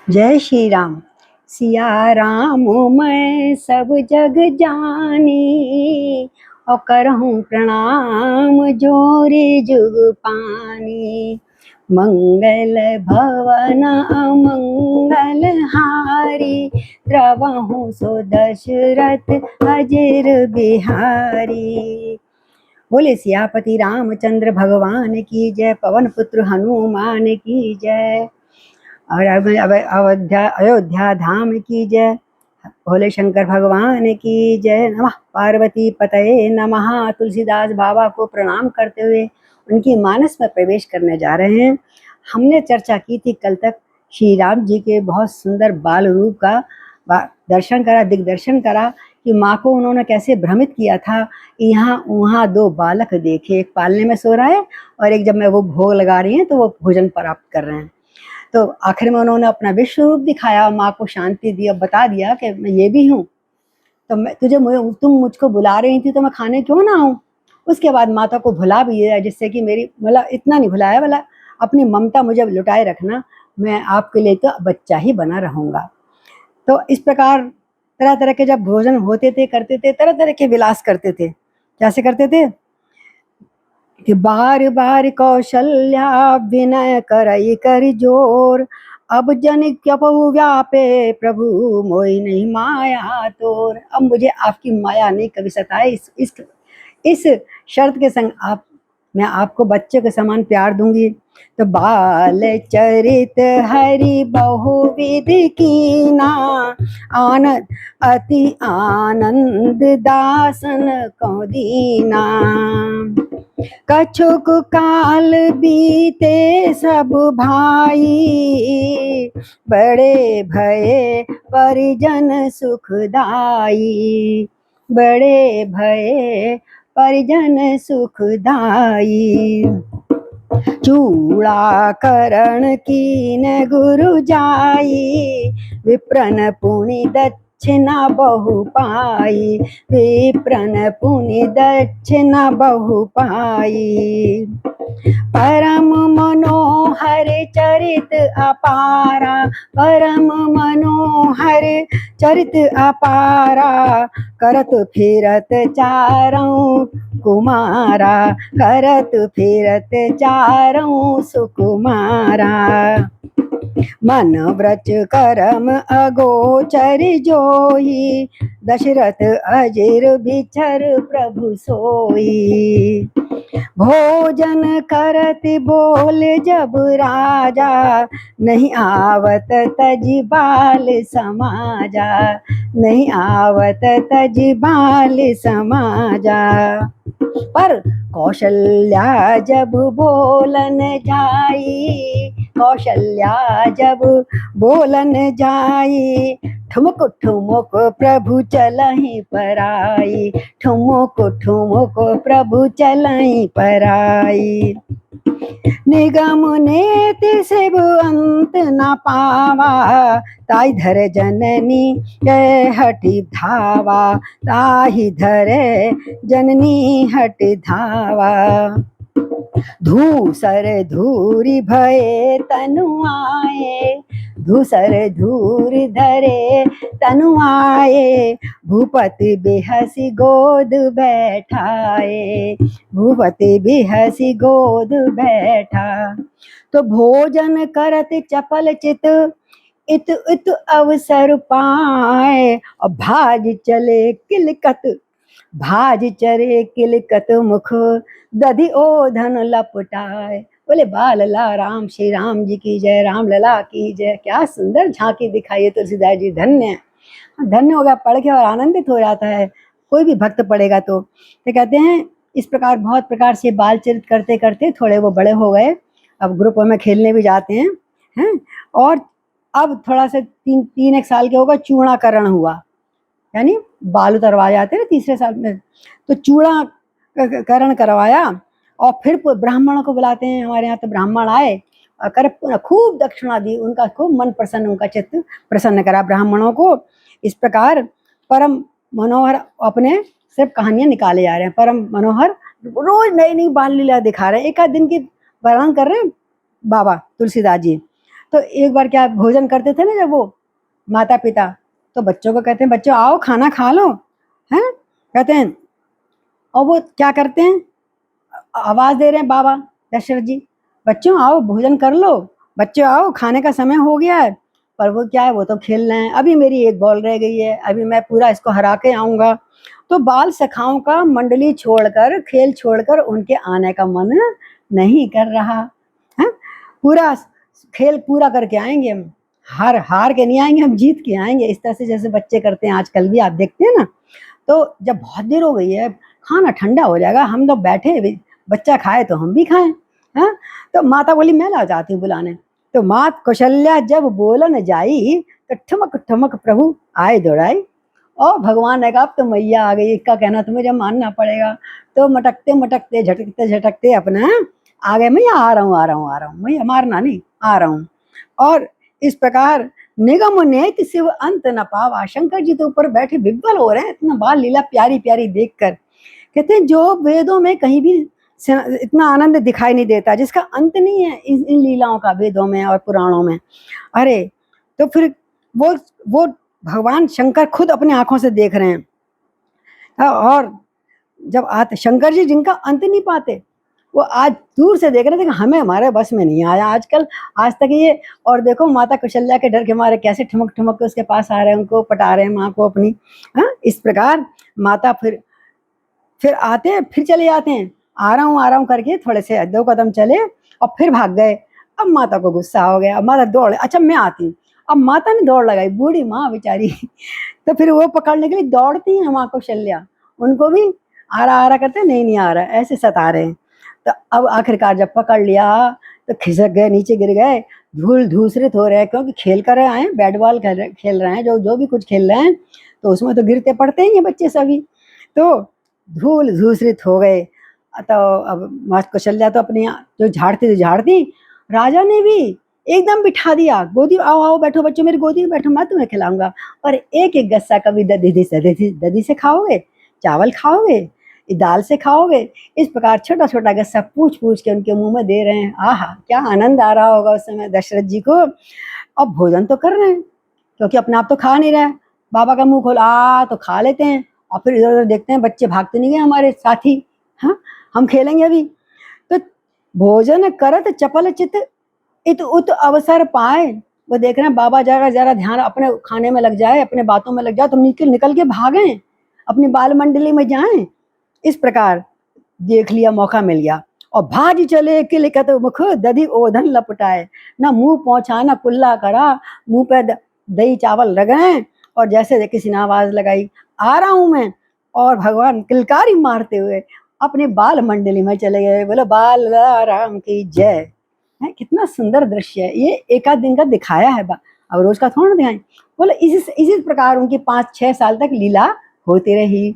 जय श्री राम। सिया राम मैं सब जग जानी, और करहूँ प्रणाम जोरे जुग पानी। मंगल भवन अमंगल हारी, द्रवहूँ सो दशरथ अजर बिहारी। बोले सियापति रामचंद्र भगवान की जय, पवन पुत्र हनुमान की जय। और अयोध्या धाम की जय, भोले शंकर भगवान की जय। नमः पार्वती पतये नमः। तुलसीदास बाबा को प्रणाम करते हुए उनकी मानस में प्रवेश करने जा रहे हैं। हमने चर्चा की थी कल तक श्री राम जी के बहुत सुंदर बाल रूप का दर्शन करा, दिग्दर्शन करा कि माँ को उन्होंने कैसे भ्रमित किया था। यहाँ वहाँ दो बालक देखे, एक पालने में सो रहा है और एक जब मैं वो भोग लगा रही हैं तो वो भोजन प्राप्त कर रहे हैं। तो आखिर में उन्होंने अपना विश्व रूप दिखाया, माँ को शांति दी और बता दिया कि मैं ये भी हूँ, तो मैं तुम मुझको बुला रही थी तो मैं खाने क्यों ना आऊँ। उसके बाद माता को भुला भी दिया, जिससे कि मेरी मतलब इतना नहीं भुलाया, बोला अपनी ममता मुझे लुटाए रखना, मैं आपके लिए तो बच्चा ही बना रहूँगा। तो इस प्रकार तरह तरह के जब भोजन होते थे, करते थे, तरह तरह के विलास करते थे। कैसे करते थे कि बार बार कौशल्या विनय करई कर जोर, अब जन क्यपहु व्यापे प्रभु मोई नहीं माया तोर। अब मुझे आपकी माया नहीं कभी सताए, इस शर्त के संग आप, मैं आपको बच्चे के समान प्यार दूंगी। तो बाल चरित हरि बहुविध कीना, आनंद अति आनंद दासन को दीना। कछुक काल बीते सब भाई, बड़े भये परिजन सुखदाई, बड़े भये परिजन सुखदाई। चूड़ा करण कीन गुरु जाई, विप्रन पुनि दक्षिणा बहु पाई, विप्रन पुनि दक्षिणा बहु पाई। परम मनोहर चरित अपारा, परम मनोहर चरित अपारा, करत फिरत चारों कुमारा, करत फिरत चारों सुकुमारा। मन व्रज करम अगोचर जोई, दशरथ अजिर बिचर प्रभु सोई। भोजन करत बोल जब राजा, नहीं आवत तजी बाल समाजा, नहीं आवत तजी बाल समाजा। पर कौशल्या जब बोलन जाई, कौशल्या जब बोलन जाई, ठुमक ठुमक प्रभु चलहि पराई, ठुमक ठुमक प्रभु चलहि पराई। निगम नेति शिव अंत न पावा, ताई धर जननी के हटि धावा, ताहि धरे जननी हट धावा। धूसर धूरि भये तनु आए, धूसर धूरि धरे तनु आए, भूपति बिहसी गोद बैठाए, भूपति बिहसी गोद बैठा। तो भोजन करत चपल चित, इत इत अवसर पाए, और भाज चले किलकत, भाज चरे किलकत मुख, दधि ओधन लपटाए। बोले बाल ला राम श्री राम जी की जय, राम लला की जय। क्या सुंदर झांकी दिखाई है तुलसीदास जी, धन्य धन्य हो गया, पढ़ के और आनंदित हो जाता है कोई भी भक्त पढ़ेगा तो कहते हैं इस प्रकार बहुत प्रकार से बाल चरित करते करते थोड़े वो बड़े हो गए, अब ग्रुप में खेलने भी जाते हैं। और अब थोड़ा सा तीन एक साल के होगा, चूड़ाकरण हुआ, यानी बाल उतरवा जाते हैं तीसरे साल में, तो चूड़ा करण करवाया। और फिर ब्राह्मणों को बुलाते हैं, हमारे यहाँ तो ब्राह्मण आए और कर खूब दक्षिणा दी, उनका खूब मन प्रसन्न, उनका चित्त प्रसन्न करा ब्राह्मणों को। इस प्रकार परम मनोहर अपने सिर्फ कहानियां निकाले जा रहे हैं, परम मनोहर रोज नई नई बाल लीला दिखा रहे हैं, एक आध दिन की वर्णन कर रहे हैं बाबा तुलसीदास जी। तो एक बार क्या भोजन करते थे ना जब वो माता पिता, तो बच्चों को कहते हैं बच्चों आओ खाना खा लो, हैं कहते हैं। और वो क्या करते हैं, आवाज दे रहे हैं बाबा दशरथ जी, बच्चों आओ भोजन कर लो, बच्चों आओ खाने का समय हो गया है। पर वो क्या है, वो तो खेल रहे हैं, अभी मेरी एक बॉल रह गई है, अभी मैं पूरा इसको हरा के आऊंगा। तो बाल सखाओं का मंडली छोड़कर, खेल छोड़कर उनके आने का मन नहीं कर रहा है। पूरा खेल पूरा करके आएंगे हम, हार हार के नहीं आएंगे, हम जीत के आएंगे। इस तरह से जैसे बच्चे करते हैं आजकल भी, आप देखते हैं ना। तो जब बहुत देर हो गई है, खाना ठंडा हो जाएगा, हम लोग बैठे, बच्चा खाए तो हम भी खाएं। हाँ, तो माता बोली मैं ला जाती हूँ बुलाने। तो मात कौशल्या जब बोलन जाई, तो ठमक ठमक प्रभु आए दौड़ाई। और भगवान ने कहा अब तो मैया आ गई, इसका कहना तो मुझे मानना पड़ेगा। तो मटकते मटकते झटकते झटकते अपना आ गए, मैया आ रहा हूँ आ रहा हूँ आ रहा हूँ, मैया मारना नहीं, आ रहा हूँ। और इस प्रकार निगम नेत शिव अंत न पावा, शंकर जी तो ऊपर बैठे विह्वल हो रहे हैं इतना बाल लीला प्यारी प्यारी देखकर। कहते हैं जो वेदों में कहीं भी इतना आनंद दिखाई नहीं देता, जिसका अंत नहीं है इन लीलाओं का, वेदों में और पुराणों में। अरे तो फिर वो भगवान शंकर खुद अपने आंखों से देख रहे हैं। और जब आते शंकर जी जिनका अंत नहीं पाते, वो आज दूर से देख रहे थे कि हमें हमारे बस में नहीं आया आजकल आज तक ये। और देखो माता कौशल्या के डर के मारे कैसे ठुमक ठुमक के उसके पास आ रहे हैं, उनको पटा रहे हैं माँ को अपनी। हाँ, इस प्रकार माता फिर आते हैं, फिर चले जाते हैं, आ रहा हूँ करके थोड़े से 2 कदम चले और फिर भाग गए। अब माता को गुस्सा हो गया, अब माता दौड़, अच्छा मैं आती हूँ। अब माता ने दौड़ लगाई, बूढ़ी माँ बेचारी तो फिर वो पकड़ने के लिए दौड़ती है माँ कौशल्या, उनको भी आ रहा करते, नहीं नहीं आ रहा, ऐसे सता रहे हैं। तो अब आखिरकार जब पकड़ लिया तो खिसक गए, नीचे गिर गए, धूल धूसरित हो रहे हैं, क्योंकि खेल कर आए हैं, बैट बॉल खेल रहे हैं, जो भी कुछ खेल रहे हैं, तो उसमें तो गिरते पड़ते ही हैं बच्चे सभी। तो धूल धूसरित हो गए। तो अब माँ कौशल्या तो अपनी जो झाड़ती, राजा ने भी एकदम बिठा दिया, गोदी आओ आओ बैठो बच्चों, मेरी गोदी में बैठो, मैं तुम्हें खिलाऊंगा। और एक एक गस्सा कभी दधी से खाओगे, चावल खाओगे, दाल से खाओगे, इस प्रकार छोटा छोटा गस्सा पूछ पूछ के उनके मुंह में दे रहे हैं। आहा, क्या आनंद आ रहा होगा उस समय दशरथ जी को। अब भोजन तो कर रहे हैं, क्योंकि अपने आप तो खा नहीं रहे, बाबा का मुंह खोला तो खा लेते हैं। और फिर इधर उधर देखते हैं, बच्चे भागते नहीं गए हमारे साथी, हाँ हम खेलेंगे अभी। तो भोजन करत चपल चित इत उत अवसर पाए, वो देख रहे हैं बाबा जरा जरा ध्यान अपने खाने में लग जाए, अपने बातों में लग जाए, तो निकल निकल के भागें, अपनी बाल मंडली में जाएं। इस प्रकार देख लिया, मौका मिल गया, और भाज चले किलिकत मुख दधि ओधन लपटाए, ना मुंह पहुंचा ना कुल्ला करा, मुंह पे दही चावल रगड़े, और जैसे किसी ने आवाज लगाई आ रहा हूं मैं, और भगवान किलकारी मारते हुए अपने बाल मंडली में चले गए। बोलो बाल राम की जय। है कितना सुंदर दृश्य है ये, एक आध दिन का दिखाया है, अब रोज का थोड़ा दिखाएं। बोले इसी प्रकार उनकी 5-6 साल तक लीला होती रही।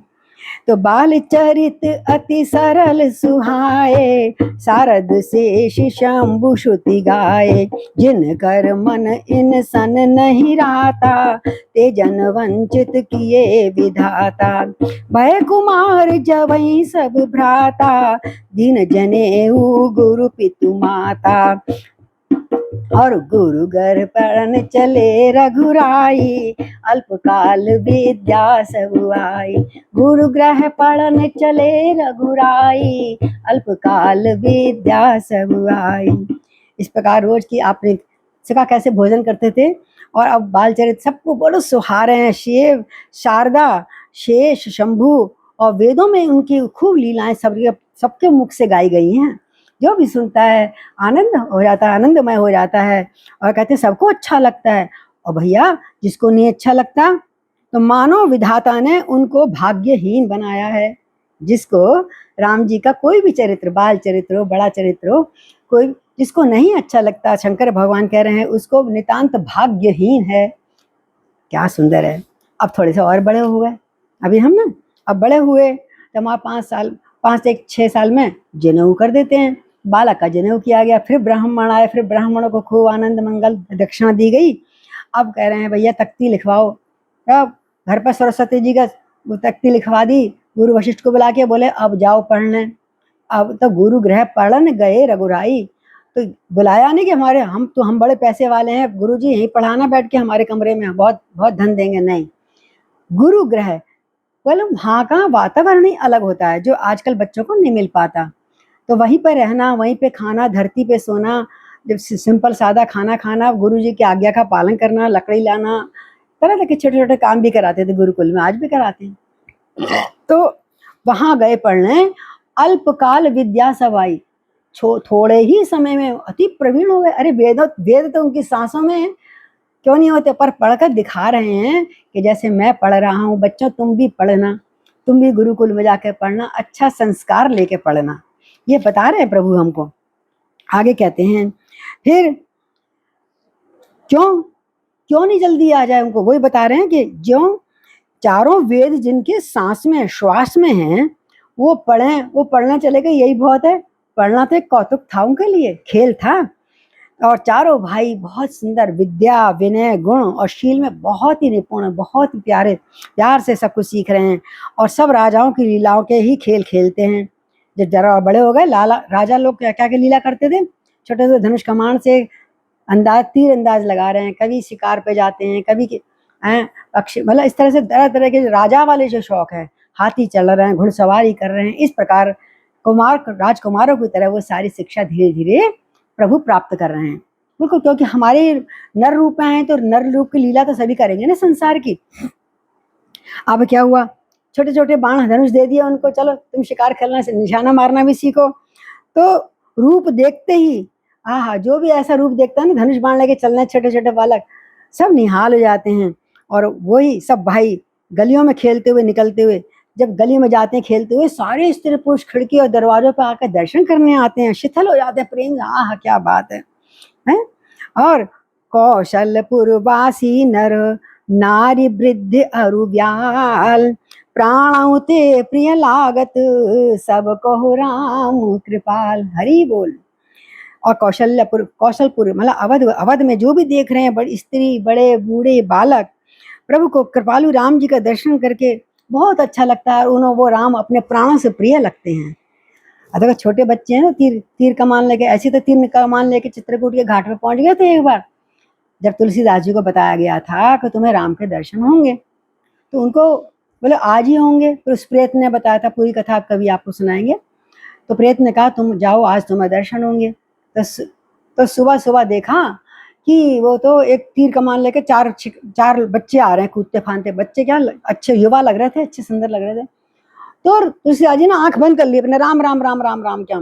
तो बाल चरित अति सरल सुहाए, सारद शेष शंभु श्रुति गाए, जिन कर मन इन सन नहीं राता, ते जन वंचित किए विधाता, भय कुमार जवई सब भ्राता, दीन जनेऊ गुरु पितु माता, और गुरु घर पढ़न चले रघुराई, अल्पकाल विद्या सब आई, गुरु ग्रह पढ़न चले रघुराई, अल्पकाल विद्या सब आई। इस प्रकार रोज की आपने सिखा कैसे भोजन करते थे। और अब बालचरित सबको बड़े सुहारे हैं, शिव शारदा शेष शंभु, और वेदों में उनकी खूब लीलाएं सबके मुख से गाई गई हैं। जो भी सुनता है आनंद हो जाता है, आनंदमय हो जाता है, और कहते हैं सबको अच्छा लगता है। और भैया जिसको नहीं अच्छा लगता, तो मानो विधाता ने उनको भाग्यहीन बनाया है। जिसको राम जी का कोई भी चरित्र, बाल चरित्र हो, बड़ा चरित्र हो, कोई जिसको नहीं अच्छा लगता, शंकर भगवान कह रहे हैं उसको नितांत भाग्यहीन है। क्या सुंदर है। अब थोड़े से और बड़े हो गए, अभी हम ना अब बड़े हुए, तो हमारा 5 6 साल में जनेऊ कर देते हैं, बालक का जनेऊ किया गया, फिर ब्राह्मण आए, फिर ब्राह्मणों को खूब आनंद मंगल दक्षिणा दी गई। अब कह रहे हैं भैया तख्ती लिखवाओ। अब घर पर सरस्वती जी का वो तख्ती लिखवा दी, गुरु वशिष्ठ को बुला के बोले अब जाओ पढ़ने। अब तो गुरु गृह पढ़न गए रघुराई। तो बुलाया नहीं कि हम बड़े पैसे वाले हैं, गुरुजी यहीं पढ़ाना बैठ के हमारे कमरे में, बहुत बहुत धन देंगे, नहीं। गुरु ग्रह, बोलो वहाँ का वातावरण ही अलग होता है जो आजकल बच्चों को नहीं मिल पाता। तो वहीं पे रहना, वहीं पे खाना, धरती पे सोना, जब सिंपल सादा खाना खाना, गुरुजी की आज्ञा का पालन करना, लकड़ी लाना, तरह तरह के छोटे छोटे काम भी कराते थे गुरुकुल में, आज भी कराते हैं। तो वहां गए पढ़ने, अल्पकाल विद्या सब आई, थोड़े ही समय में अति प्रवीण हो गए। अरे वेद तो उनकी सांसों में है, क्यों नहीं होते, पर पढ़कर दिखा रहे हैं कि जैसे मैं पढ़ रहा हूँ, बच्चों तुम भी पढ़ना, तुम भी गुरुकुल में जाकर पढ़ना, अच्छा संस्कार लेके पढ़ना, ये बता रहे हैं प्रभु हमको। आगे कहते हैं फिर क्यों नहीं जल्दी आ जाए उनको, वही बता रहे हैं कि जो चारों वेद जिनके सांस में श्वास में हैं, वो पढ़ना चले गए, यही बहुत है। पढ़ना तो एक कौतुक था उनके लिए, खेल था। और चारों भाई बहुत सुंदर, विद्या विनय गुण और शील में बहुत ही निपुण है, बहुत ही प्यार से सब कुछ सीख रहे हैं, और सब राजाओं की लीलाओं के ही खेल खेलते हैं। जब जरा बड़े हो गए, राजा लोग क्या क्या लीला करते थे, छोटे से धनुष कमान से तीर अंदाज लगा रहे हैं, कभी शिकार पे जाते हैं, कभी मतलब इस तरह से तरह तरह के राजा वाले जो शौक है, हाथी चल रहे हैं, घुड़सवारी कर रहे हैं, इस प्रकार राजकुमारों की तरह वो सारी शिक्षा धीरे धीरे प्रभु प्राप्त कर रहे हैं। बिल्कुल, क्योंकि हमारे नर रूप में हैं तो नर रूप की लीला तो सभी करेंगे ना संसार की। अब क्या हुआ, छोटे छोटे बाण धनुष दे दिए उनको, चलो तुम शिकार खेलना से निशाना मारना भी सीखो। तो रूप देखते ही जो भी ऐसा रूप देखता है ना, धनुष बाण लेके चलना, छोटे छोटे बालक सब निहाल हो जाते हैं। और वही सब भाई गलियों में खेलते हुए निकलते हुए, जब गली में जाते हैं खेलते हुए, सारे स्त्री पुरुष खिड़की और दरवाजों पर आकर दर्शन करने आते हैं, शिथिल हो जाते हैं प्रेम, क्या बात है। और कौशलपुरवासी नर नारी वृद्ध अरुव्याल, प्राणों ते प्रिय लागत सब कहो राम कृपाल। हरि बोल। और कौशलपुर मतलब अवध में जो भी देख रहे हैं, बड़ी स्त्री बड़े बूढ़े बालक, प्रभु को कृपालु राम जी का दर्शन करके बहुत अच्छा लगता है, उन्होंने वो राम अपने प्राणों से प्रिय लगते हैं। अगर छोटे बच्चे हैं ना, तीर कमान लेके, ऐसी तो तीर कमान लेके चित्रकूट के घाट पर पहुंच गए थे एक बार, जब तुलसीदास जी को बताया गया था कि तुम्हें राम के दर्शन होंगे, तो उनको बोले आज ही होंगे। फिर उस प्रेत ने बताया था, पूरी कथा कभी आपको सुनाएंगे। तो प्रेत ने कहा तुम जाओ, आज तुम्हें दर्शन होंगे। तो सुबह सुबह देखा कि वो तो एक तीर कमान लेके चार बच्चे आ रहे हैं, कूदते फांदते बच्चे, क्या अच्छे युवा लग रहे थे, अच्छे सुंदर लग रहे थे। तो तुलसीदास जी ने आंख बंद कर ली अपने, राम राम राम राम राम क्या,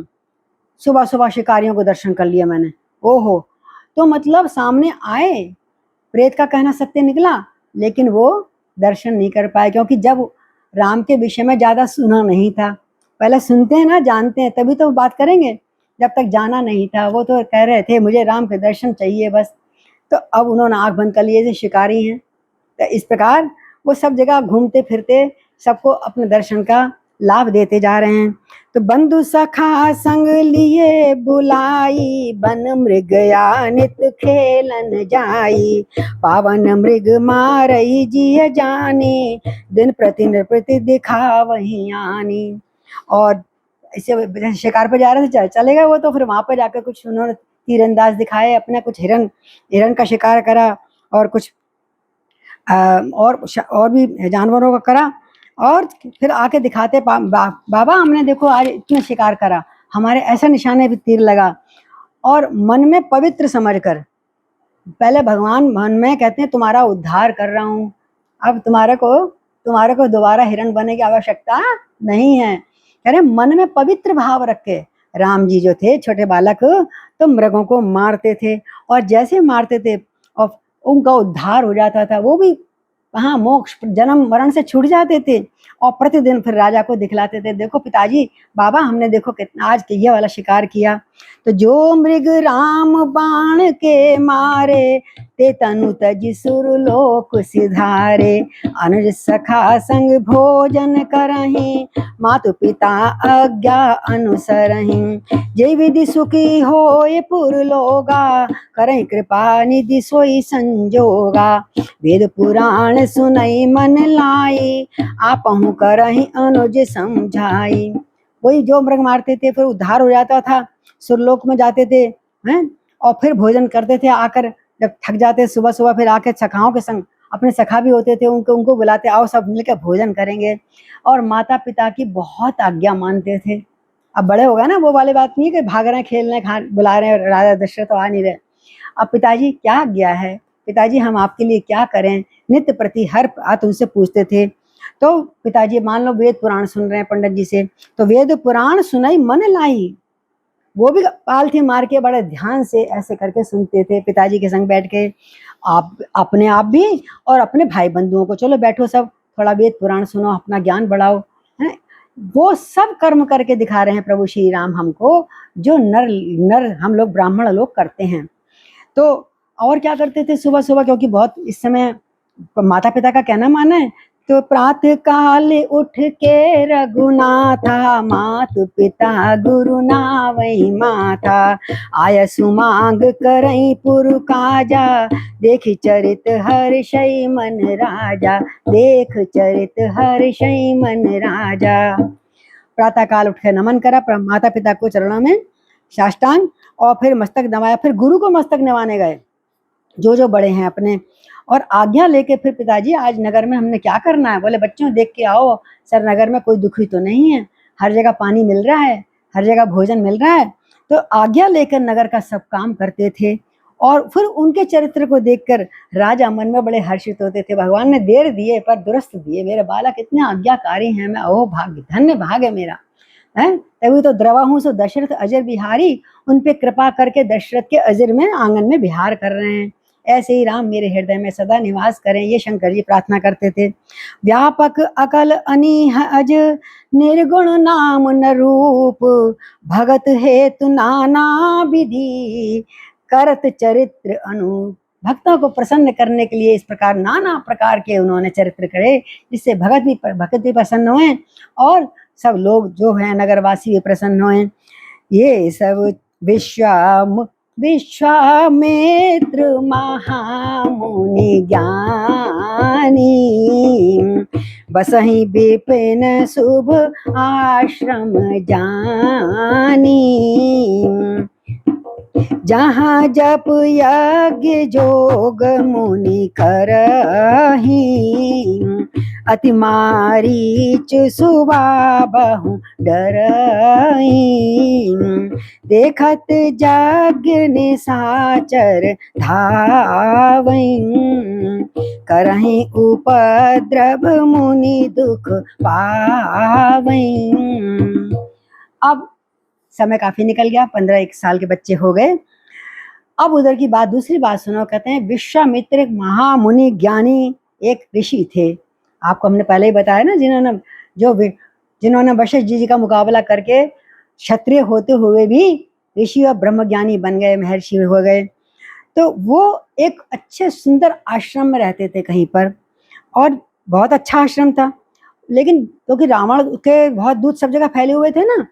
सुबह सुबह शिकारियों को दर्शन कर लिया मैंने। ओहो, तो मतलब सामने आए, प्रेत का कहना सत्य निकला, लेकिन वो दर्शन नहीं कर पाए, क्योंकि जब राम के विषय में ज्यादा सुना नहीं था। पहले सुनते हैं ना, जानते हैं, तभी तो बात करेंगे, जब तक जाना नहीं था। वो तो कह रहे थे मुझे राम के दर्शन चाहिए बस। तो अब उन्होंने आंख बंद कर लिए, जैसे शिकारी हैं। तो इस प्रकार वो सब जगह घूमते फिरते सबको अपने दर्शन का लाभ देते जा रहे हैं। तो बंधु सखा संग लिए बुलाई, बन मृग नित खेलन जाई, पावन मृग मारई जिय जानी, दिन प्रति दिखा वही आनी। और ऐसे शिकार पे जा रहे थे, चले गए वो, तो फिर वहां पर जाकर कुछ उन्होंने तीरंदाज दिखाए अपने, कुछ हिरन का शिकार करा, और कुछ और भी जानवरों का करा। और फिर आके दिखाते बाबा हमने देखो आज इतना शिकार करा, हमारे ऐसा निशाने पे तीर लगा। और मन में पवित्र समझकर, पहले भगवान मन में कहते हैं तुम्हारा उद्धार कर रहा हूँ, अब तुम्हारे को दोबारा हिरण बनने की आवश्यकता नहीं है। कह रहे मन में पवित्र भाव रख के राम जी जो थे छोटे बालक, तो मृगों को मारते थे, और जैसे मारते थे और उनका उद्धार हो जाता था, वो भी मोक्ष जन्म मरण से छूट जाते थे। और प्रतिदिन फिर राजा को दिखलाते थे, देखो पिताजी बाबा हमने देखो कितना आज ये वाला शिकार किया। तो जो मृग राम बाण के मारे, ते तनु तज सुरलोक सिधारे, अनुज सखा संग भोजन करहीं, मातु पिता आज्ञा अनुसरहीं, जय विधि सुखी होए पुरलोगा, करहीं कृपा निधि सोई संजोगा, वेद पुराण सुनई मन लाई, आपहु करहीं अनुज समझाई। वही जो मृग मारते थे फिर उद्धार हो जाता था, सुरलोक में जाते थे, हैं। और फिर भोजन करते थे आकर, जब थक जाते सुबह सुबह फिर आके सखाओं के संग, अपने सखा भी होते थे उनको उनको बुलाते, आओ सब मिलकर भोजन करेंगे। और माता पिता की बहुत आज्ञा मानते थे। अब बड़े हो गए ना, वो वाली बात नहीं है कि भाग रहे हैं खेलने, खा बुला रहे हैं, राजा दशरथ तो आ नहीं रहे। अब पिताजी क्या आज्ञा है, पिताजी हम आपके लिए क्या करें, नित्य प्रति हर बात उनसे पूछते थे। तो पिताजी मान लो वेद पुराण सुन रहे हैं पंडित जी से, तो वेद पुराण सुनाई मन लाई, वो भी पालथी मार के बड़े ध्यान से ऐसे करके सुनते थे पिताजी के संग बैठ के। आप अपने आप भी और अपने भाई बंधुओं को, चलो बैठो सब थोड़ा वेद पुराण सुनो, अपना ज्ञान बढ़ाओ, है। वो सब कर्म करके दिखा रहे हैं प्रभु श्री राम हमको, जो नर नर हम लोग ब्राह्मण लोग करते हैं। तो और क्या करते थे सुबह सुबह, क्योंकि बहुत इस समय माता पिता का कहना माना है, तो प्रातः काल उठ के रघुनाथा, मात पिता गुरु नावई माथा, आय सुमांग करई पुर काजा, देख चरित हर्षई मन राजा, देख चरित हर्षई मन राजा। प्रातः काल उठ के नमन करा माता पिता को चरणों में साष्टांग, और फिर मस्तक नवाया, फिर गुरु को मस्तक नवाने गए जो जो बड़े हैं अपने, और आज्ञा लेके फिर पिताजी आज नगर में हमने क्या करना है। बोले बच्चों देख के आओ सर, नगर में कोई दुखी तो नहीं है, हर जगह पानी मिल रहा है, हर जगह भोजन मिल रहा है। तो आज्ञा लेकर नगर का सब काम करते थे। और फिर उनके चरित्र को देखकर राजा मन में बड़े हर्षित होते थे, भगवान ने देर दिए पर दुरुस्त दिए, मेरे बालक इतने आज्ञाकारी हैं, मैं ओ भाग्य धन्य भाग है मेरा, है। तभी तो द्रवा हूँ सो दशरथ अजर बिहारी, उन पे कृपा करके दशरथ के अजर में आंगन में बिहार कर रहे हैं। ऐसे ही राम मेरे हृदय में सदा निवास करें, ये शंकर जी प्रार्थना करते थे। व्यापक अकल अनीह अज, निर्गुण नाम न रूप, भगत हेतु नाना विधि, करत चरित्र अनु। भक्तों को प्रसन्न करने के लिए इस प्रकार नाना प्रकार के उन्होंने चरित्र करे, जिससे भगत भी प्रसन्न हुए और सब लोग जो हैं नगरवासी भी प्रसन्न हुए। ये सब विश्वामित्र महामुनि ज्ञानी, बसहि विपिन शुभ आश्रम जानी, जहाँ जप यज्ञ जोग मुनि करही, अति मारीच सुबाबहु डरई, देखत यज्ञ निशाचर धावई, करहि उपद्रव मुनि दुख पावई। अब समय काफी निकल गया, 15-1 साल के बच्चे हो गए। अब उधर की बात, दूसरी बात सुनो। कहते हैं विश्वामित्र एक महामुनि ज्ञानी एक ऋषि थे, आपको हमने पहले ही बताया ना, जिन्होंने वशिष्ठ जी का मुकाबला करके क्षत्रिय होते हुए भी ऋषि और ब्रह्मज्ञानी बन गए, महर्षि हो गए। तो वो एक अच्छे सुंदर आश्रम में रहते थे कहीं पर, और बहुत अच्छा आश्रम था। लेकिन क्योंकि रावण के बहुत दूत सब जगह फैले हुए थे ना,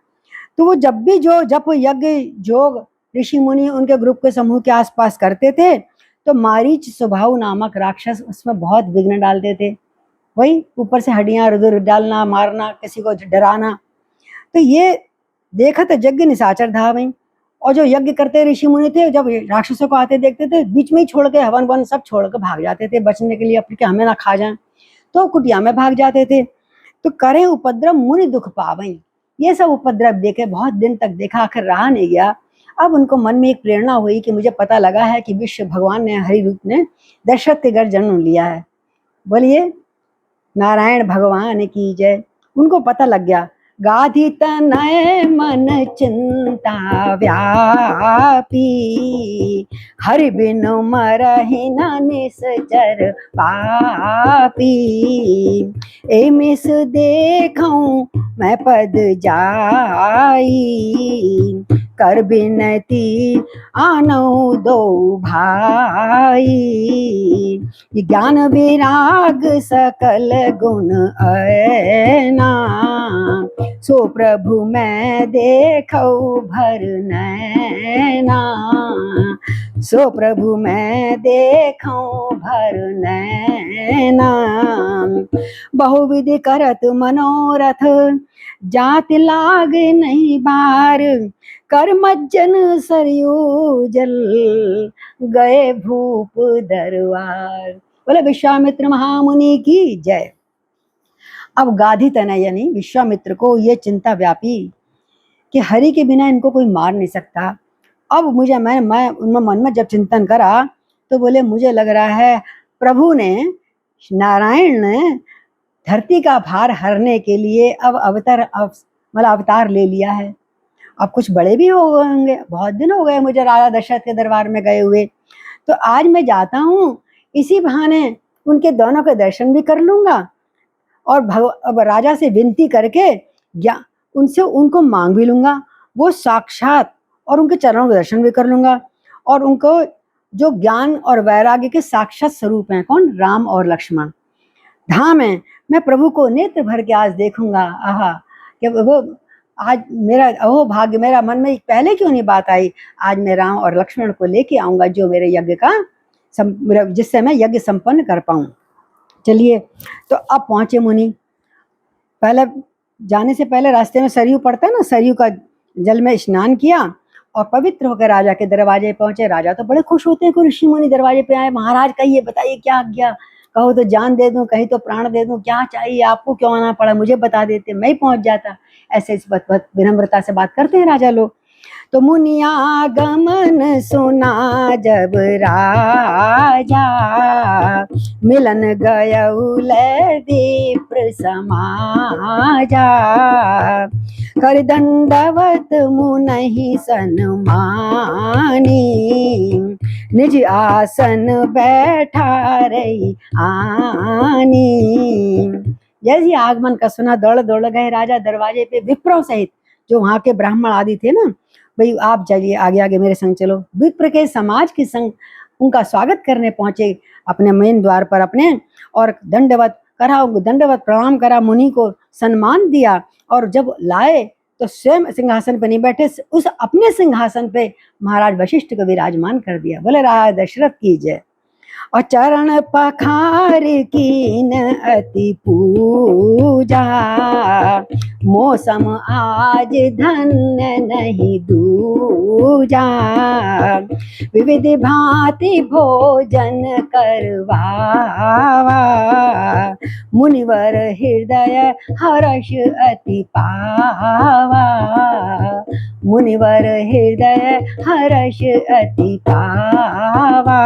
तो वो जब भी जो जप यज्ञ जोग ऋषि मुनि उनके ग्रुप के समूह के आसपास करते थे, तो मारीच स्वभाव नामक राक्षस उसमें बहुत विघ्न डालते थे। वही ऊपर से हड्डियां रुधिर डालना, मारना, किसी को डराना। तो ये देखा तो यज्ञ निशाचर धावई, और जो यज्ञ करते ऋषि मुनि थे, जब राक्षसों को आते देखते थे, बीच में ही छोड़ के हवन वन सब छोड़ के भाग जाते थे बचने के लिए, अपने हमें ना खा जाए, तो कुटिया में भाग जाते थे। तो करे उपद्रव मुनि दुख पावई, ये सब उपद्रव देखे बहुत दिन तक देखा, आखिर रहा नहीं गया। अब उनको मन में एक प्रेरणा हुई कि मुझे पता लगा है कि विश्व भगवान ने हरि रूप ने दशरथ के घर जन्म लिया है। बोलिए नारायण भगवान की जय। उनको पता लग गया, गाधी तनय मन चिंता व्यापी, हरि बिनु मरहि न निश्चर पापी, ए मिस देखऊं मैं पद जाई, कर बिनती आनऊ दो भाई, ज्ञान विराग सकल गुण ऐना, सो प्रभु मैं देखऊ भर नैना, सो प्रभु मैं देखूं भर नैना। बहुविधि करत मनोरथ जात लाग नहीं बार। कर मज्जन सरयू जल गए भूप दरबार। बोले विश्वामित्र महामुनि की जय। अब गाधी तनय यानी विश्वामित्र को ये चिंता व्यापी कि हरि के बिना इनको कोई मार नहीं सकता। अब मुझे मैं उनमें मन में जब चिंतन करा तो बोले मुझे लग रहा है प्रभु ने, नारायण ने धरती का भार हरने के लिए अब अवतार ले लिया है। अब कुछ बड़े भी हो गए होंगे, बहुत दिन हो गए मुझे राजा दशरथ के दरबार में गए हुए, तो आज मैं जाता हूँ, इसी बहाने उनके दोनों के दर्शन भी कर लूंगा और अब राजा से विनती करके उनसे उनको मांग भी लूंगा वो साक्षात, और उनके चरणों के दर्शन भी कर लूंगा। और उनको जो ज्ञान और वैराग्य के साक्षात स्वरूप हैं, कौन? राम और लक्ष्मण धाम है। मैं प्रभु को नेत्र भर के आज देखूंगा। आहा, कि वो आज मेरा अहो भाग्य, मेरा मन में पहले क्यों नहीं बात आई, आज मैं राम और लक्ष्मण को लेके आऊंगा जो मेरे यज्ञ का जिससे मैं यज्ञ संपन्न कर पाऊं। चलिए, तो अब पहुंचे मुनि। पहले जाने से पहले रास्ते में सरयू पड़ता है ना, सरयू का जल में स्नान किया और पवित्र होकर राजा के दरवाजे पहुंचे। राजा तो बड़े खुश होते हैं कि ऋषि मुनि दरवाजे पे आए। महाराज कहिए, बताइए क्या आज्ञा, कहो तो जान दे दूं, कहीं तो प्राण दे दूं, क्या चाहिए आपको, क्यों आना पड़ा, मुझे बता देते, मैं ही पहुंच जाता। ऐसे इस विनम्रता से बात करते हैं राजा लोग। तो मुनिया गमन सुना जब राजा, मिलन गयउल विप्र समाजा। कर दंडवत मुनहि सन्मानी, निज आसन बैठा रही आनी। जैसे आगमन का सुना दौड़ दौड़ गए राजा दरवाजे पे विप्रों सहित, जो वहां के ब्राह्मण आदि थे ना, भाई आप जाइए, आगे आगे मेरे संग चलो। विप्र के समाज के संग उनका स्वागत करने पहुंचे अपने मेन द्वार पर अपने, और दंडवत प्रणाम करा, मुनि को सम्मान दिया। और जब लाए तो स्वयं सिंहासन पर नहीं बैठे, उस अपने सिंहासन पे महाराज वशिष्ठ को विराजमान कर दिया। बोले राजा दशरथ की जय। और चरण पखार कीन अति पूजा, मौसम आज धन्य नहीं दूजा। विविध भांति भोजन करवावा, मुनिवर हृदय हर्ष अति पावा। मुनिवर हृदय हर्ष अति पावा।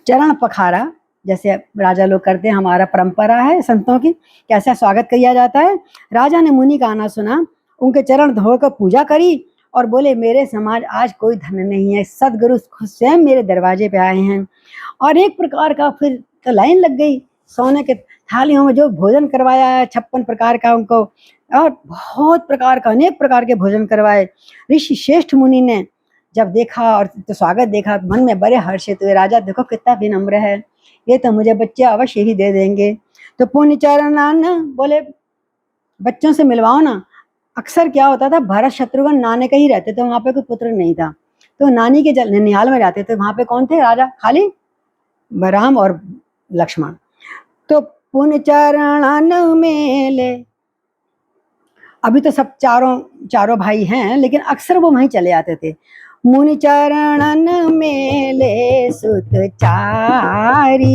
चरण पखारा जैसे राजा लोग करते हैं, हमारा परंपरा है संतों की, कैसा स्वागत किया जाता है। राजा ने मुनि का आना सुना, उनके चरण धोकर पूजा करी और बोले मेरे समाज आज कोई धन नहीं है, सदगुरु स्वयं मेरे दरवाजे पे आए हैं। और एक प्रकार का फिर तो लाइन लग गई, सोने के थालियों में जो भोजन करवाया है 56 प्रकार का उनको, और बहुत प्रकार का अनेक प्रकार के भोजन करवाए। ऋषि श्रेष्ठ मुनि ने जब देखा और तो स्वागत देखा, मन में बड़े हर्षित हुए। राजा देखो कितना विनम्र है, ये तो मुझे बच्चे अवश्य ही दे देंगे। तो पुण्य चरण बोले बच्चों से मिलवाओ ना। अक्सर क्या होता था, भरत शत्रुघ्न नाने का ही रहते थे, वहां पे कोई पुत्र नहीं था, तो नानी के ननिहाल में जाते थे। वहां पे कौन थे राजा? खाली राम और लक्ष्मण। तो पुण्य चरण मेले, अभी तो सब चारों भाई हैं, लेकिन अक्सर वो वहीं चले आते थे। मुनि चरणन मेले सुत चारी,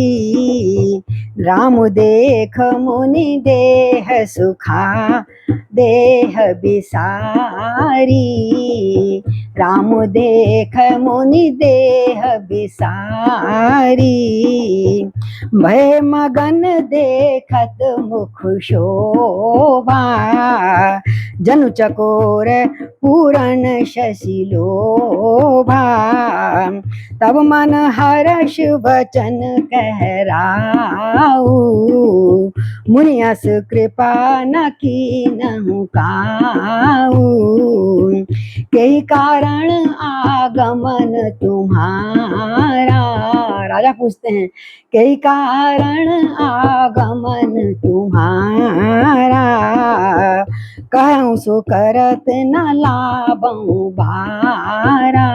राम देख मुनि देह सुखा देह बिसारी। राम देख मुनि देह बिसारी, भय मगन देखत मुख शोभा। जनु चकोर पूरण शशि लोभा, तब मन हर्ष वचन कहराऊ। मुनियस कृपा न कीनहु काऊ, कई कारण आगमन तुम्हारा। राजा पूछते हैं कई कारण आगमन तुम्हारा, कहूँ सो करत न लाबहु भारा,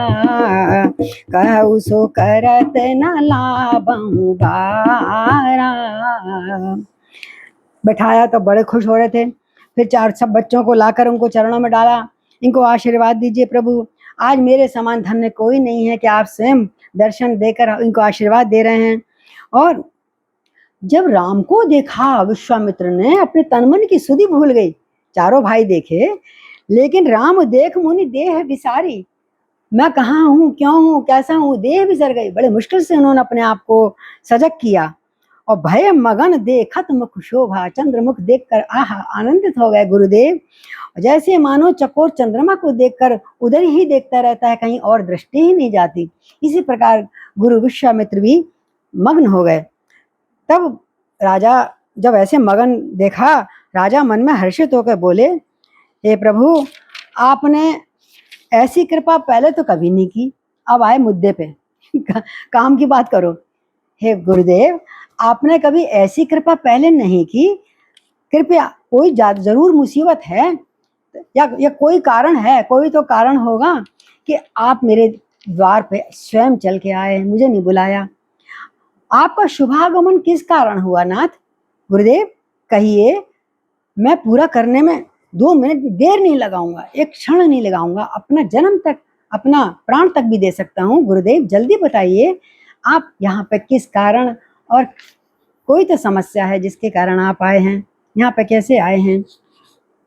कहूँ सो करत न लाबहु भारा। बैठाया तो बड़े खुश हो रहे थे। फिर चार सब बच्चों को लाकर उनको चरणों में डाला। इनको आशीर्वाद दीजिए प्रभु, आज मेरे समान धन्य कोई नहीं है कि आप स्वयं दर्शन देकर इनको आशीर्वाद दे रहे हैं। और जब राम को देखा विश्वामित्र ने, अपने तन मन की सुधि भूल गई। चारों भाई देखे, लेकिन राम देख मुनि देह विसारी, मैं कहाँ हूँ, क्यों हूँ, कैसा हूँ, देह विसर गई। बड़े मुश्किल से उन्होंने अपने आप को सजग किया और भय मगन देखत मुख शोभा, चंद्रमुख देखकर आहा आनंदित हो गए गुरुदेव। जैसे मानो चकोर चंद्रमा को देखकर उधर ही देखता रहता है, कहीं और दृष्टि ही नहीं जाती। इसी प्रकार गुरु विश्वामित्र भी मग्न हो गए। तब राजा जब ऐसे मगन देखा, राजा मन में हर्षित होकर बोले, हे प्रभु, आपने ऐसी कृपा पहले तो कभी नहीं की, अब आए मुद्दे पे काम की बात करो। हे गुरुदेव, आपने कभी ऐसी कृपा पहले नहीं की, कृपया कोई जरूर मुसीबत है या कोई कारण है, कोई तो कारण होगा कि आप मेरे द्वार पे स्वयं चल के आए, मुझे नहीं बुलाया। आपका शुभागमन किस कारण हुआ नाथ? गुरुदेव कहिए, मैं पूरा करने में 2 मिनट देर नहीं लगाऊंगा, एक क्षण नहीं लगाऊंगा, अपना जन्म तक, अपना प्राण तक भी दे सकता हूँ। गुरुदेव जल्दी बताइए, आप यहाँ पे किस कारण, और कोई तो समस्या है जिसके कारण आप आए हैं, यहाँ पे कैसे आए हैं?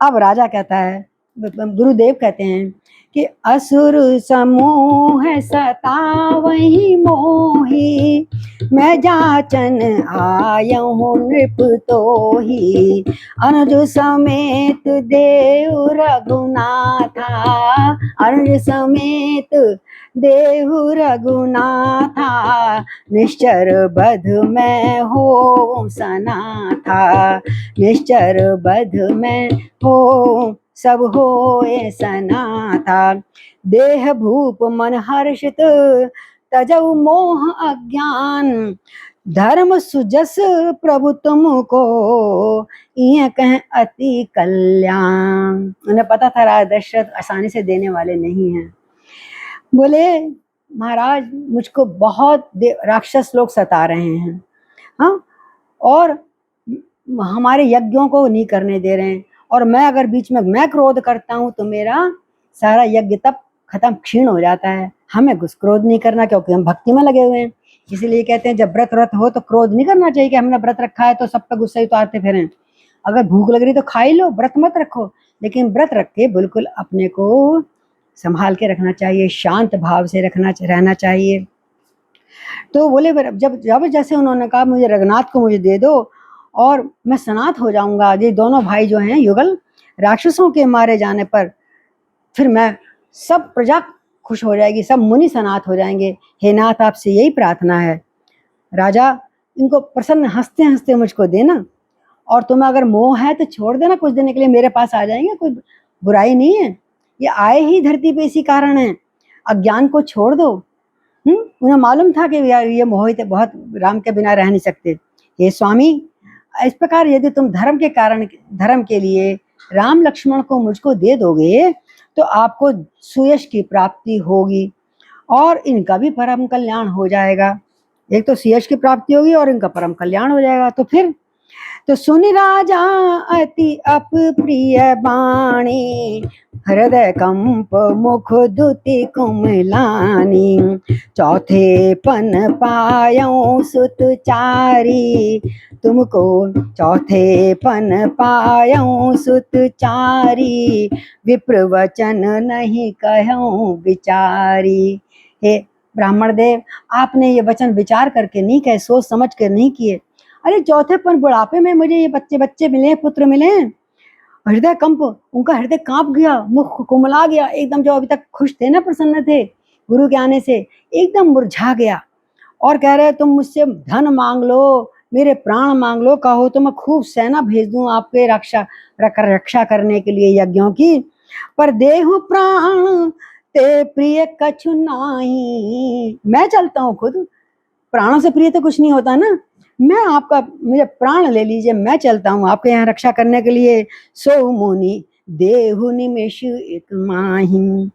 अब राजा कहता है, गुरुदेव कहते हैं कि असुर समूह सतावहि मोही, मैं जाचन आयहूँ नृप तोही, अनुज समेत देव रघुनाथा, अनुज समेत देव रघुनाथा, निश्चर बध में हो सनाथा, निश्चर बध में हो सब होए सनाथा, देह भूप मन हर्षित तजौ मोह अज्ञान, धर्म सुजस प्रभु तुमको ये कह अति कल्याण। उन्हें पता था राजा दशरथ आसानी से देने वाले नहीं हैं। बोले, महाराज मुझको बहुत राक्षस लोग सता रहे हैं, हाँ, और हमारे यज्ञों को नहीं करने दे रहे हैं, और मैं अगर बीच में मैं क्रोध करता हूँ तो मेरा सारा यज्ञ तब खत्म, क्षीण हो जाता है। हमें क्रोध नहीं करना, क्योंकि हम भक्ति में लगे हुए हैं। इसीलिए कहते हैं जब व्रत हो तो क्रोध नहीं करना चाहिए कि हमने व्रत रखा है तो सब पे गुस्सा ही उतारते फिरें। अगर भूख लग रही तो खा ही लो, व्रत मत रखो, लेकिन व्रत रख के बिल्कुल अपने को संभाल के रखना चाहिए, शांत भाव से रहना चाहिए। तो बोले, जब जैसे उन्होंने कहा मुझे रघुनाथ को मुझे दे दो और मैं सनाथ हो जाऊंगा, ये दोनों भाई जो हैं युगल, राक्षसों के मारे जाने पर फिर मैं, सब प्रजा खुश हो जाएगी, सब मुनि सनाथ हो जाएंगे। हे नाथ, आपसे यही प्रार्थना है। राजा इनको प्रसन्न हंसते हंसते मुझको देना, और तुम्हें अगर मोह है तो छोड़ देना, कुछ देने के लिए मेरे पास आ जाएंगे, कोई बुराई नहीं है। ये आए ही धरती पे इसी कारण है, अज्ञान को छोड़ दो। उन्हें मालूम था कि यार ये मोहित बहुत, राम के बिना रह नहीं सकते। हे स्वामी, इस प्रकार यदि तुम धर्म के कारण, धर्म के लिए राम लक्ष्मण को मुझको दे दोगे तो आपको सुयश की प्राप्ति होगी और इनका भी परम कल्याण हो जाएगा। एक तो सुयश की प्राप्ति होगी और इनका परम कल्याण हो जाएगा। तो फिर तो सुनि राजा अति अप्रिय बाणी, हृदय कंप मुख दुति कुमलानी, चौथे पन पायों सुत चारी, तुमको चौथे पन पायों सुत चारी, विप्र वचन नहीं कहूँ विचारी। हे ब्राह्मण देव, आपने ये वचन विचार करके नहीं कहे, सोच समझ कर नहीं किए। अरे चौथे पर बुढ़ापे में मुझे ये बच्चे मिले, पुत्र मिले, हृदय कंप, उनका हृदय कांप गया, मुख कुमला गया एकदम। जो अभी तक खुश थे ना, प्रसन्न थे गुरु के आने से, एकदम मुरझा गया और कह रहे तुम मुझसे धन मांग लो, मेरे प्राण मांग लो, कहो तो मैं खूब सेना भेज दूं आपके रक्षा करने के लिए यज्ञों की, पर देहु प्राण ते प्रिय कछु नाही। मैं चलता हूँ खुद, प्राणों से प्रिय तो कुछ नहीं होता ना, मैं आपका, मुझे प्राण ले लीजिए, मैं चलता हूँ आपके यहाँ रक्षा करने के लिए। सो मुनि देहु निमिष एक माही।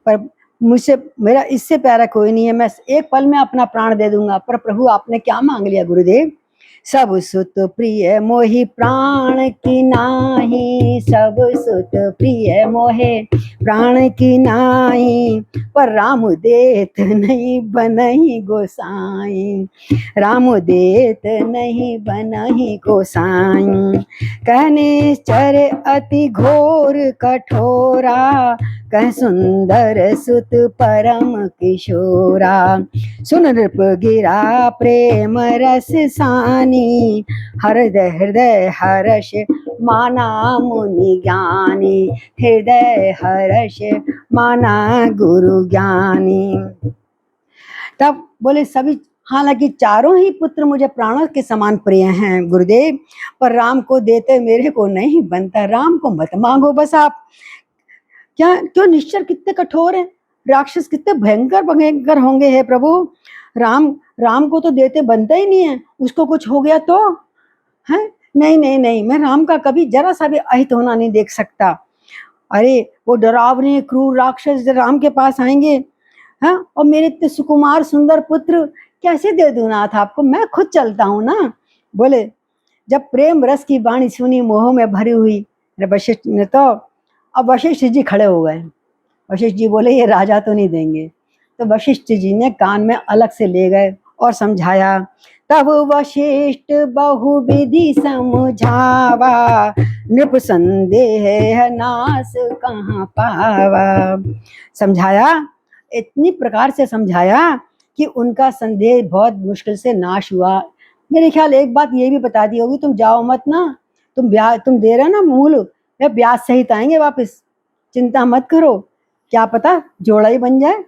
पर मुझसे मेरा इससे प्यारा कोई नहीं है, मैं एक पल में अपना प्राण दे दूंगा। पर प्रभु आपने क्या मांग लिया गुरुदेव? सब सुत प्रिय मोहि प्राण की नाही, सब सुत प्रिय मोहे प्राण की नाही, पर राम देत नहीं बनहि गोसाई, राम देत नहीं बनहि गोसाई। कहने चर अति घोर कठोरा, कह सुंदर सुत परम किशोरा, सुन नृप गिरा प्रेम रस सानी, हृदय हृदय हर्ष माना मुनि ज्ञानी, हृदय हर्ष माना गुरु ज्ञानी। तब बोले सभी, हालांकि चारों ही पुत्र मुझे प्राणों के समान प्रिय हैं गुरुदेव, पर राम को देते मेरे को नहीं बनता, राम को मत मांगो बस आप। क्या क्यों निश्चर कितने कठोर हैं, राक्षस कितने भयंकर भयंकर होंगे हे प्रभु। राम को तो देते बनता ही नहीं है, उसको कुछ हो गया तो है। नहीं नहीं नहीं, मैं राम का कभी जरा सा भी अहित होना नहीं देख सकता। अरे वो डरावने क्रूर राक्षस राम के पास आएंगे, हाँ, और मेरे इतने सुकुमार सुंदर पुत्र कैसे दे दूं नाथ आपको, मैं खुद चलता हूँ ना। बोले जब प्रेम रस की वाणी सुनी मोह में भरी हुई वशिष्ठ ने, तो अब वशिष्ठ जी खड़े हो गए। वशिष्ठ जी बोले ये राजा तो नहीं देंगे, तो वशिष्ठ जी ने कान में अलग से ले गए और समझाया। तब वशिष्ठ बहुविधि समझावा, नृप संदेह नाश कहाँ पावा। समझाया, इतनी प्रकार से समझाया कि उनका संदेह बहुत मुश्किल से नाश हुआ। मेरे ख्याल एक बात ये भी बता दी होगी, तुम जाओ मत ना, तुम ब्याज तुम दे रहे हो ना मूल, या ब्याज सहित आएंगे वापस, चिंता मत करो, क्या पता जोड़ा ही बन जाए।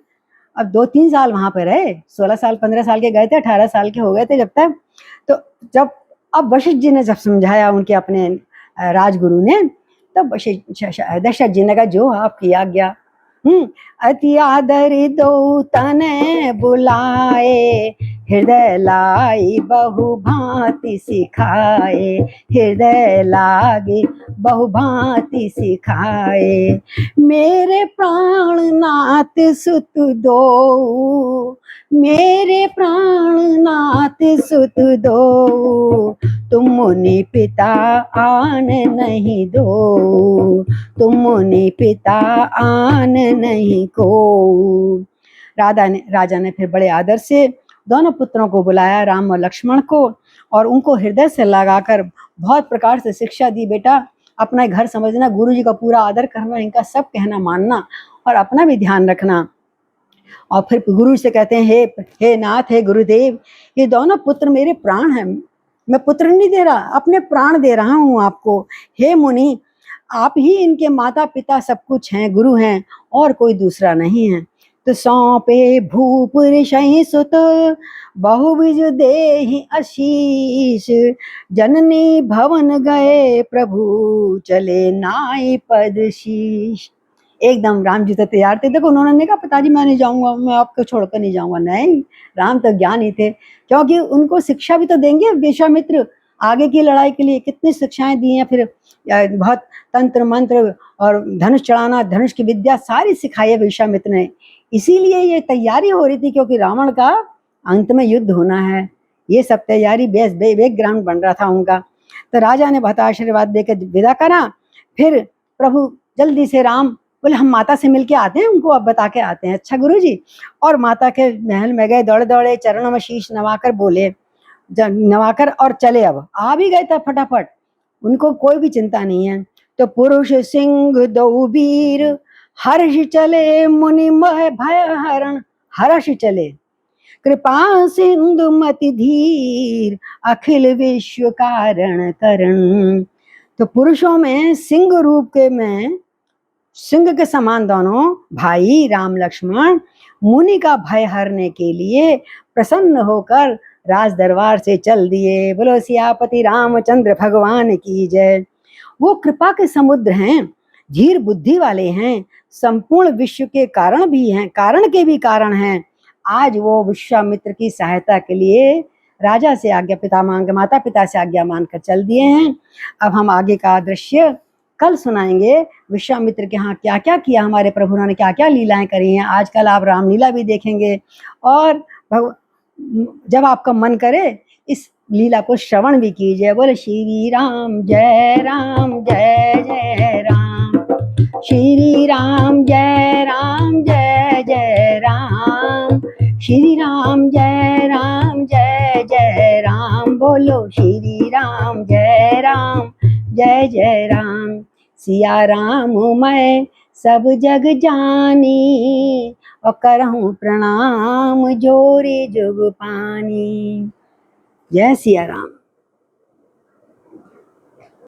अब 2-3 साल वहां पर रहे, 16 साल 15 साल के गए थे, 18 साल के हो गए थे जब तक। तो जब अब वशिष्ठ जी ने जब समझाया उनके अपने राजगुरु ने, तब दशरथ जी ने कहा जो आपकी आज्ञा। अति आदर दो तने बुलाए, हृदय लाई बहु भांति सिखाए, हृदय लागे बहु भांति सिखाए। मेरे प्राणनाथ सुत दो, मेरे प्राणनाथ सुत दो, तुम मुनि पिता आन नहीं दो, तुम मुनि पिता आन नहीं को। राजा ने फिर बड़े आदर से दोनों पुत्रों को बुलाया, राम और लक्ष्मण को, और उनको हृदय से लगाकर बहुत प्रकार से शिक्षा दी। बेटा अपना घर समझना, गुरु जी का पूरा आदर करना, इनका सब कहना मानना और अपना भी ध्यान रखना। और फिर गुरु से कहते हैं हे नाथ, हे गुरुदेव, ये दोनों पुत्र मेरे प्राण हैं, मैं पुत्र नहीं दे रहा, अपने प्राण दे रहा हूँ आपको। हे मुनि, आप ही इनके माता पिता सब कुछ हैं, गुरु हैं, और कोई दूसरा नहीं है। तो सौंपे भूप ऋषि सुत, बहुविज देहि आशीष, जननी भवन गए प्रभु, चले नाई पद शीश। एकदम राम जी तो तैयार थे। देखो उन्होंने कहा पिताजी मैं नहीं जाऊंगा, मैं आपको छोड़कर नहीं जाऊंगा। नहीं, राम तो ज्ञानी थे, क्योंकि उनको शिक्षा भी तो देंगे विश्वामित्र, आगे की लड़ाई के लिए कितनी शिक्षाएं दी हैं। फिर बहुत तंत्र मंत्र और धनुष चढ़ाना, धनुष की विद्या सारी सिखाई है विश्वामित्र ने। इसीलिए ये तैयारी हो रही थी, क्योंकि रावण का अंत में युद्ध होना है। ये सब तैयारी बैकग्राउंड बन रहा था उनका। तो राजा ने बहुत आशीर्वाद देकर विदा करा। फिर प्रभु जल्दी से राम बोले हम माता से मिलके आते हैं, उनको अब बता के आते हैं। अच्छा गुरुजी। और माता के महल में गए, दौड़े दौड़े चरणों में शीश नवाकर बोले, नवाकर और चले। अब आ भी गए थे फटाफट, उनको कोई भी चिंता नहीं है। तो पुरुष सिंह दो वीर, हर्ष चले मुनि भय हरण, हर्ष चले कृपा सिंधु मति धीर, अखिल विश्व कारण करण। तो पुरुषों में सिंह रूप के में सिंह के समान दोनों भाई राम लक्ष्मण मुनि का भय हरने के लिए प्रसन्न होकर राज दरबार से चल दिए। बोलो सियापति रामचंद्र भगवान की जय। वो कृपा के समुद्र हैं, धीर बुद्धि वाले हैं, संपूर्ण विश्व के कारण भी हैं, कारण के भी कारण हैं। आज वो विश्वामित्र की सहायता के लिए राजा से आज्ञा, पिता मांग माता पिता से आज्ञा मानकर चल दिए हैं। अब हम आगे का दृश्य कल सुनाएंगे। विश्वामित्र के यहाँ क्या क्या किया हमारे प्रभु ने, क्या क्या लीलाएं करी हैं। आजकल आप रामलीला भी देखेंगे और जब आपका मन करे इस लीला को श्रवण भी कीजिए। बोले श्री राम जय जय राम, श्री राम जय जय राम, श्री राम जय राम, बोलो श्री राम जय राम। सिया राम मैं सब जग जानी, और करहूँ प्रणाम जोरे जुग पानी। जय सिया राम।